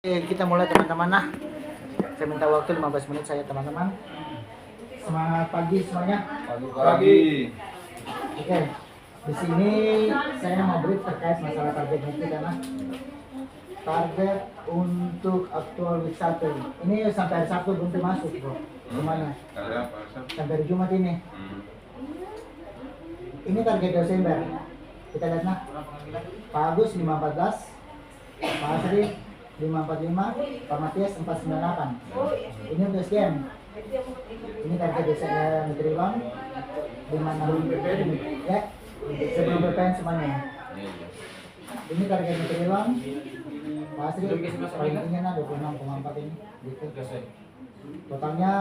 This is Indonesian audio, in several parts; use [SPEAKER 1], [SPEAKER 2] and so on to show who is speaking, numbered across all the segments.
[SPEAKER 1] Kita mulai teman-teman. Nah, saya minta waktu 15 menit saya teman-teman. Semangat pagi semuanya.
[SPEAKER 2] Pagi.
[SPEAKER 1] Oke. Di sini saya mau brief terkait masalah target kita nah. Target untuk aktual week 1. Ini sampai hari Sabtu belum masuk, Bro. Semuanya. Sampai hari Jumat ini. Ini target Desember. Kita lihat nah. Pak Agus 514. Pak Asri 545, Pak Matias 498. Ini untuk SDM. Ini target Desember Menteri Uang 56 ya. Sebelum BPN semuanya. Ini target Menteri Uang. Pak Asri paling tinggi nah 26,4 ini. Gitu. Totalnya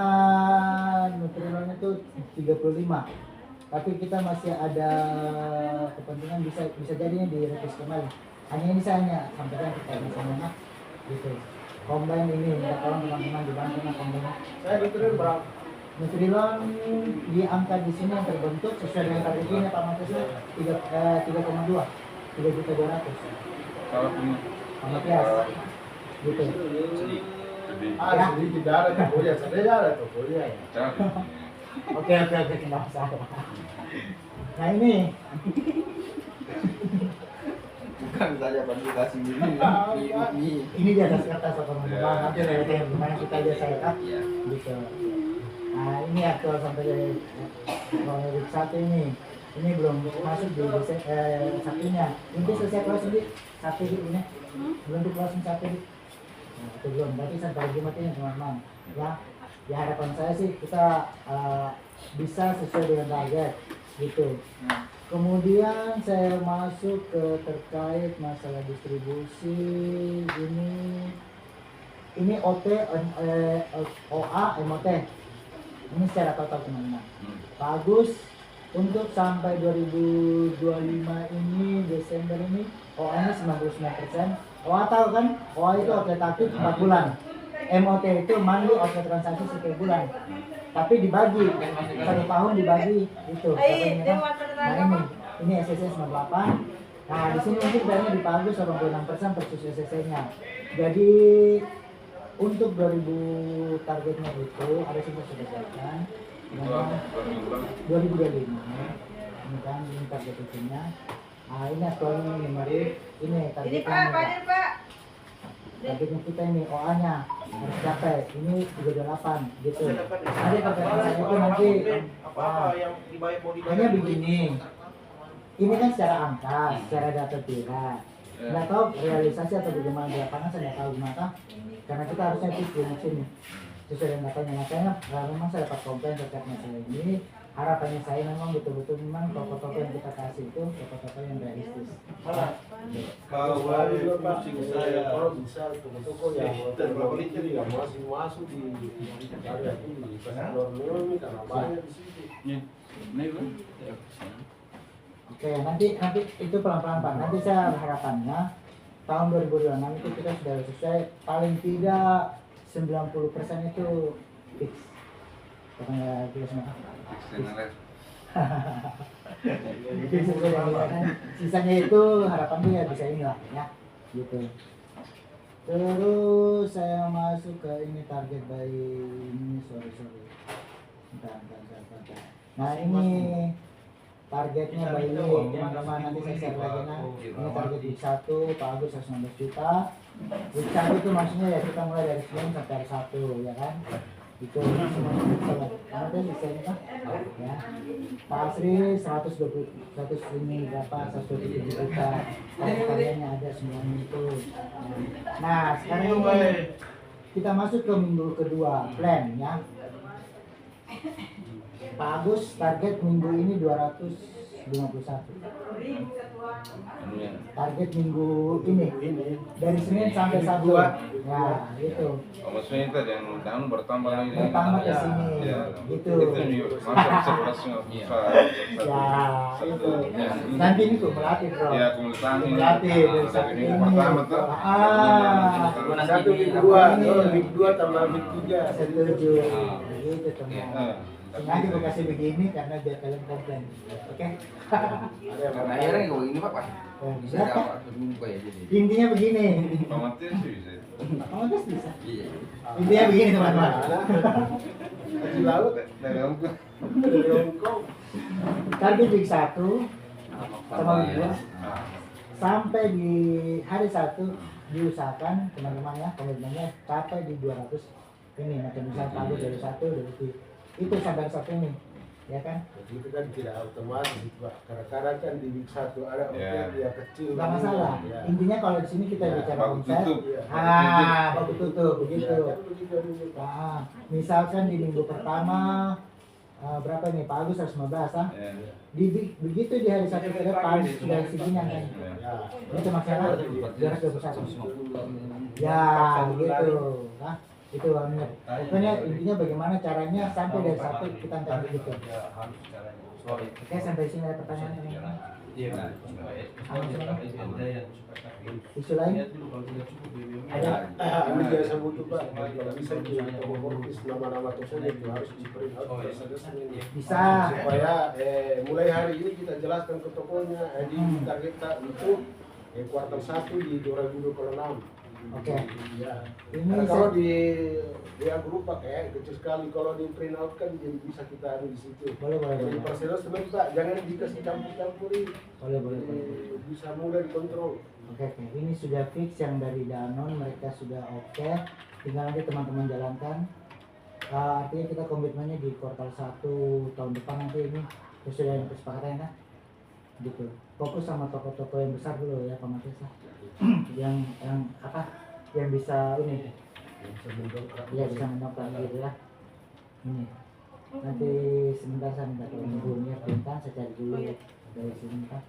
[SPEAKER 1] Menteri Uangnya itu 35. Tapi kita masih ada kepentingan bisa jadi direvisi kembali. Hanya ini saya sampaikan kepada teman-teman gitu. Combine ini minta tolong teman-teman dibantu nah combine. Saya ditulis berapa? Nutrilon di angka di sini yang terbentuk sesuai dengan targetnya Pak Matias 3,2 3.200.000.
[SPEAKER 2] Kalau punya
[SPEAKER 1] Pak Matias gitu.
[SPEAKER 3] Sedikit darah tuh boleh, saya darah tuh boleh.
[SPEAKER 1] Oke, nggak masalah. Nah ini
[SPEAKER 3] Bukan saja publikasi
[SPEAKER 1] ini di atas kertas atau teman-teman nanti saya gimana kita biasa ya gitu. Nah ini aktual sampai week 1 ini belum masuk di satunya. Ini selesai closing di satu ini belum di closing satu di. Nah, itu belum. Berarti sampai Jumat ini teman-teman ya. Ya harapan saya sih kita bisa sesuai dengan target gitu. Kemudian saya masuk ke terkait masalah distribusi ini OT, OA, MOT. Ini secara total teman-teman. Bagus untuk sampai 2025 ini Desember ini OA-nya 99%. OA tahu kan? OA itu outlet aktif 4 bulan. MOT itu monthly outlet transaksi setiap bulan. Tapi dibagi 1 tahun dibagi itu. Nah ini SSC 98. Nah di sini mungkin banyak dipagus 86% versus SSC-nya. Jadi untuk 2000 targetnya itu ada sudah sebutkan 2025. Ini kan ini target itunya. Nah ini aktualnya ini targetnya. Targetnya kita ini OA-nya harus capai ini 38 gitu. Nanti perkembangan itu nanti hanya begini. Ini kan secara angka, secara data tidak. Nggak tahu realisasi atau bagaimana di lapangan saya nggak tahu gimana. Karena kita harusnya itu di sini sesuai dengan datanya. Makanya memang saya dapat komplain terkait masalah ini. Harapannya saya memang betul-betul memang toko-toko yang kita kasih itu toko-toko yang realistis.
[SPEAKER 3] Kalau saya kalau bisa toko-toko yang terlalu yang masuk di area ini pasar normal ini karena banyak di situ.
[SPEAKER 1] Oke, nanti itu pelan-pelan Pak. Nanti saya harapannya tahun 2026 itu kita sudah selesai paling tidak 90% itu fix. Pokoknya kita semua. Sisanya itu harapannya ya bisa inilah ya gitu. Terus saya masuk ke ini target dari ini sorry. Bentar. Nah ini targetnya bayi teman-teman nanti saya share lagi nah. Ini target week 1 Pak Agus 119 juta. Week 1 itu maksudnya ya kita mulai dari Senin sampai hari Sabtu ya kan. Itu semua karena kan bisa ini kan ya. Pak Asri 120 ini berapa 127 juta. Karyanya ada semuanya itu. Nah sekarang ini kita masuk ke minggu kedua plan ya. Pak Agus target minggu ini 251. Target minggu ini dari Senin sampai Sabtu. Ya, itu.
[SPEAKER 2] maksudnya itu yang tahun bertambah lagi.
[SPEAKER 1] Bertambah ke sini.
[SPEAKER 2] Ya,
[SPEAKER 1] Gitu.
[SPEAKER 2] Itu masuk sebelasnya.
[SPEAKER 1] Ya, itu. Nanti ini kumulatif, Bro.
[SPEAKER 2] Ya, kumulatif.
[SPEAKER 1] Dari satu
[SPEAKER 2] Minggu
[SPEAKER 1] ini.
[SPEAKER 2] pertama tuh.
[SPEAKER 3] Satu minggu dua, minggu 2 tambah minggu 3.
[SPEAKER 1] Setuju. Gitu teman. Sengaja gue kasih begini karena biar kalian komplain. Oke?
[SPEAKER 3] Ada yang
[SPEAKER 4] Karena akhirnya kalau ini Pak, bisa
[SPEAKER 1] Berapa?
[SPEAKER 4] dapat seminggu ya jadi.
[SPEAKER 1] Intinya begini.
[SPEAKER 2] Pak Matius sih bisa.
[SPEAKER 1] Oh, terus bisa.
[SPEAKER 4] Iya.
[SPEAKER 1] Intinya begini teman-teman.
[SPEAKER 3] Haji laut
[SPEAKER 2] Dari Hongkong.
[SPEAKER 3] dari Hongkong.
[SPEAKER 1] Target week 1 sama week 2
[SPEAKER 2] Ah,
[SPEAKER 1] sampai di hari 1 diusahakan teman-teman ya komitmennya capai di 200 ini macam misalnya pagu dari 1 dari itu sampai 1 ini ya kan
[SPEAKER 3] Jadi itu kan tidak otomatis Pak. Kadang-kadang kan di week 1 ada
[SPEAKER 2] Ya.
[SPEAKER 3] dia kecil.
[SPEAKER 1] nggak masalah
[SPEAKER 3] Ya.
[SPEAKER 1] intinya kalau di sini kita
[SPEAKER 3] Ya,
[SPEAKER 1] bicara
[SPEAKER 2] baku
[SPEAKER 1] omset
[SPEAKER 2] tutup.
[SPEAKER 1] baku tutup
[SPEAKER 3] Ya,
[SPEAKER 1] begitu
[SPEAKER 3] kan begitu dulu, Pak.
[SPEAKER 1] nah, misalkan di minggu pertama berapa nih Pak Agus 115 ah
[SPEAKER 2] ya.
[SPEAKER 1] begitu di hari 1 ke depan sudah segini kan
[SPEAKER 3] Ya.
[SPEAKER 1] itu masalah 221 ya gitu nah itu banget pokoknya intinya bagaimana caranya sampai dari 1 kita angkat begitu oke sampai sini ada pertanyaan teman-teman isu lain ada
[SPEAKER 3] Ini biasa butuh Pak. Kalau bisa kita fokus nama-nama tersebut itu harus di print out ini.
[SPEAKER 1] bisa
[SPEAKER 3] Supaya mulai hari ini kita jelaskan ke tokonya di target kita itu kuartal 1 di 2026.
[SPEAKER 1] oke
[SPEAKER 3] Ya.
[SPEAKER 1] ini
[SPEAKER 3] Karena kalau di dia grup pakai kecil sekali, kalau di print out kan jadi bisa kita ada di situ.
[SPEAKER 1] boleh
[SPEAKER 3] Jadi persenan sebenarnya Pak, jangan dikasih campur-campuri.
[SPEAKER 1] boleh
[SPEAKER 3] Bisa mudah dikontrol.
[SPEAKER 1] oke ini sudah fix yang dari Danon mereka sudah oke tinggal nanti teman-teman jalankan artinya kita komitmennya di kuartal 1 tahun depan nanti ini sesuai dengan kesepakatan kan gitu fokus sama toko-toko yang besar dulu ya Pak Matius lah. yang apa yang bisa ini
[SPEAKER 3] Bisa mendongkrak.
[SPEAKER 1] ya bisa mendongkrak gitu lah ini nanti sebentar saya minta tolong ibunya perintah saya cari dulu dari sini kan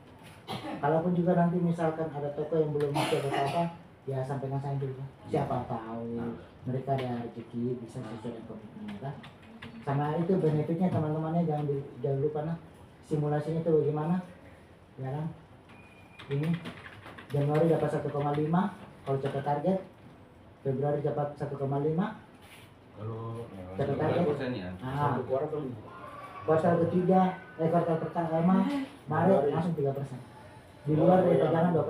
[SPEAKER 1] kalaupun juga nanti misalkan ada toko yang belum masuk ada apa ya sampaikan saya dulu kan. Siapa tahu mereka ada rezeki bisa sesuai dengan komitmennya kan sama itu benefitnya teman-temannya jangan lupa nah simulasinya itu bagaimana ya kan ini Januari dapat 1,5 kalau capai target Februari dapat 1,5
[SPEAKER 3] Kalau
[SPEAKER 1] capai target
[SPEAKER 4] Ya.
[SPEAKER 1] nah
[SPEAKER 3] satu kuartal
[SPEAKER 1] kuartal ketiga kuartal pertama Maret langsung 3% di luar dari pajangan 2%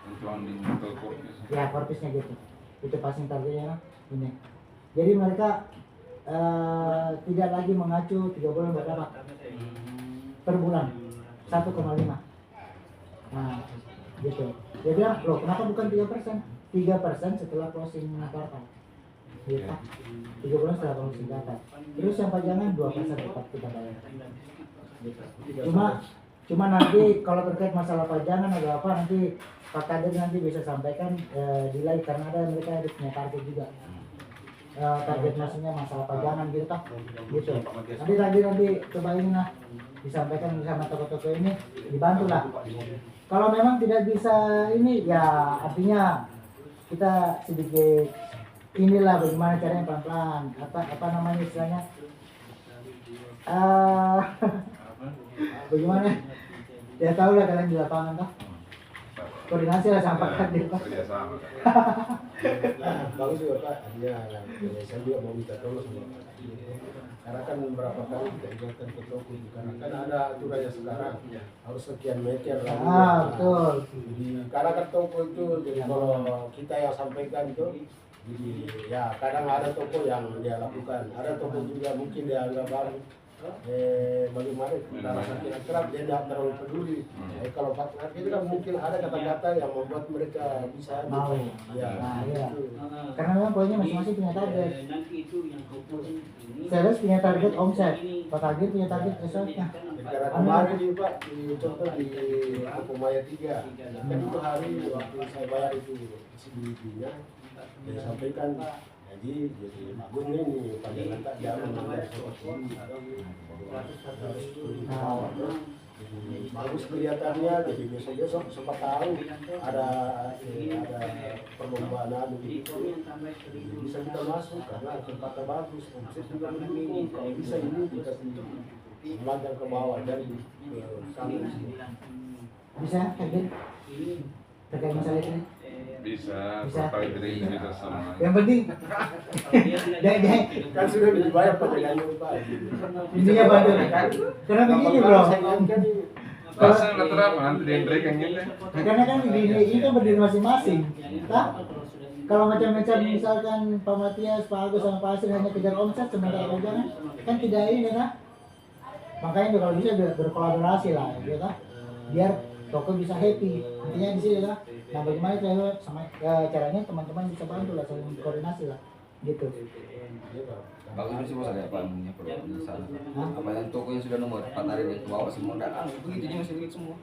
[SPEAKER 2] Untuk di toko.
[SPEAKER 1] ya korpisnya gitu itu passing targetnya ini jadi mereka tidak lagi mengacu 3 bulan berapa per bulan 1,5 nah gitu dia bilang loh kenapa bukan 3% 3% setelah closing kuartal gitu 3 bulan setelah closing kuartal terus yang pajangan 2% tetap kita bayar gitu. cuma nanti kalau terkait masalah pajangan atau apa nanti Pak Kadir nanti bisa sampaikan di live karena ada mereka harus punya target juga target maksudnya masalah pajangan gitu kan gitu nanti coba ini lah disampaikan sama toko-toko ini dibantu lah kalau memang tidak bisa ini ya artinya kita sedikit inilah bagaimana caranya pelan-pelan apa namanya istilahnya bagaimana ya tahu lah kalian di lapangan toh koordinasi lah sama Pak Kadir Pak.
[SPEAKER 2] Kerjasama.
[SPEAKER 3] Nah, bagus juga Pak. Artinya saya juga mau minta tolong sama Pak. Karena kan beberapa kali kita ingatkan ke toko karena kan ada aturannya sekarang harus sekian meter lah.
[SPEAKER 1] Betul.
[SPEAKER 3] Jadi karena kan toko itu jadi kalau kita yang sampaikan itu jadi ya kadang ada toko yang dia lakukan, ada toko juga mungkin dia anggap baru bagaimana kita saking akrab dia tidak terlalu peduli. Kalau Pak itu kan mungkin ada kata-kata yang membuat mereka bisa
[SPEAKER 1] Mau.
[SPEAKER 3] ya.
[SPEAKER 1] Nah, iya.
[SPEAKER 3] Gitu.
[SPEAKER 1] Karena memang poinnya masing-masing punya target. Sales punya target omset, Pak Kadir punya target esoknya.
[SPEAKER 3] Karena kemarin di Pak di contoh di Toko Maya 3 kan itu hari waktu saya bayar itu CBD-nya dia sampaikan jadi bagus nih pada letak jangan menambah seperti ini bagus kelihatannya jadi besok siapa tahu ada perlombaan begitu bisa kita masuk karena tempatnya bagus omset juga mendukung kalau bisa ini kita melangkah ke bawah dan
[SPEAKER 1] Bisa Kadir terkait masalah ini.
[SPEAKER 2] Bisa,
[SPEAKER 1] Bisa.
[SPEAKER 2] paling tidak bisa sama.
[SPEAKER 1] Yang penting dia
[SPEAKER 3] Kan sudah dibayar pajangannya Pak.
[SPEAKER 1] intinya bantu. Karena begini bro,
[SPEAKER 2] Masa nggak terapa nanti dia break yang gitu.
[SPEAKER 1] karena kan ini kan berdiri masing-masing. Nah, kalau macam-macam misalkan Pak Matias, Pak Agus sama Pak Asri hanya kejar omset sementara pajangan kan tidak ini kan. Makanya kalau bisa berkolaborasi lah, ya kan? Biar toko bisa happy. Intinya di sini lah. Nah, bagaimana caranya teman-teman bisa bantu lah, saling koordinasi lah, gitu.
[SPEAKER 4] Bagus sih bos ada apa namanya produk di sana.
[SPEAKER 1] Hah?
[SPEAKER 4] Apa yang toko yang sudah nomor 4 hari yang bawa semua datang begitu aja masih begitu semua.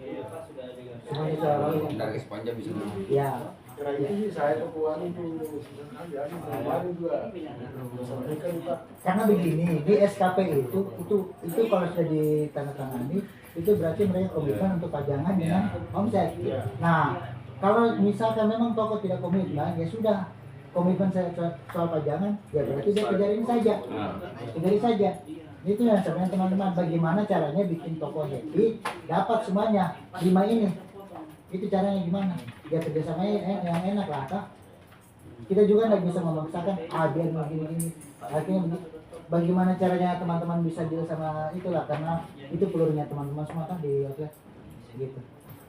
[SPEAKER 1] Semua bisa lalu.
[SPEAKER 4] Dari sepanjang bisa semua.
[SPEAKER 1] Ya,
[SPEAKER 3] Kira itu sih saya kekuatan itu aja kemarin juga sampaikan Pak.
[SPEAKER 1] karena begini, di SKP itu kalau sudah ditandatangani itu berarti mereka komitmen untuk pajangan dengan omset. Nah, kalau misalkan memang toko tidak komitmen, ya sudah komitmen soal pajangan, ya berarti dia kejarin saja, kejarin saja. Itu yang sebenarnya teman-teman, bagaimana caranya bikin toko happy, dapat semuanya 5 ini. Itu caranya gimana? Ya kerjasamanya yang enak lah, kak. Kita juga nggak bisa memaksakan, biar begini-gini. Artinya bagaimana caranya teman-teman bisa deal sama itulah, karena itu pelurunya teman-teman semua kan di outlet, gitu.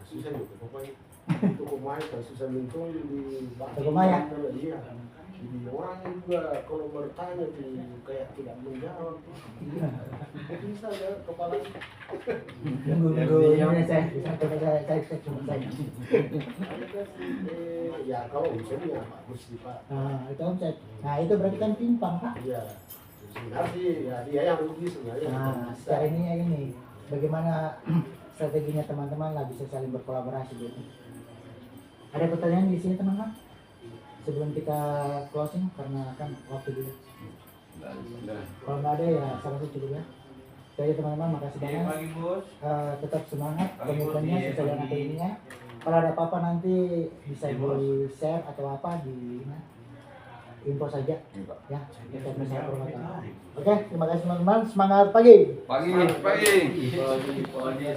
[SPEAKER 3] Susah gitu pokoknya. Toko Maya kan susah mentul di
[SPEAKER 1] Toko Maya?
[SPEAKER 3] Iya. Jadi orangnya juga kalau bertanya tuh kayak tidak menjawab. Bisa ya kepala.
[SPEAKER 1] Nunggu ini saya cuma saya.
[SPEAKER 3] Ya kalau misalnya bagus sih Pak.
[SPEAKER 1] Nah, itu omset. Nah, itu berarti kan timpang, Kak.
[SPEAKER 3] Iya. Sebenarnya sih ya dia yang rugi sebenarnya.
[SPEAKER 1] Nah, secara ini bagaimana strateginya teman-teman lah bisa saling berkolaborasi gitu. Ada pertanyaan di sini teman-teman? Sebelum kita closing karena kan waktu dulu.
[SPEAKER 2] Udah.
[SPEAKER 1] Kalau nggak ada ya saya rasa cukup ya. Jadi teman-teman makasih banyak. Tetap semangat komitmennya sesuai dengan apa ininya. Kalau ada apa-apa nanti bisa di share atau apa di info saja ya. Kita bisa Oke, terima kasih teman-teman. Semangat pagi.
[SPEAKER 4] Pagi.
[SPEAKER 2] Pagi.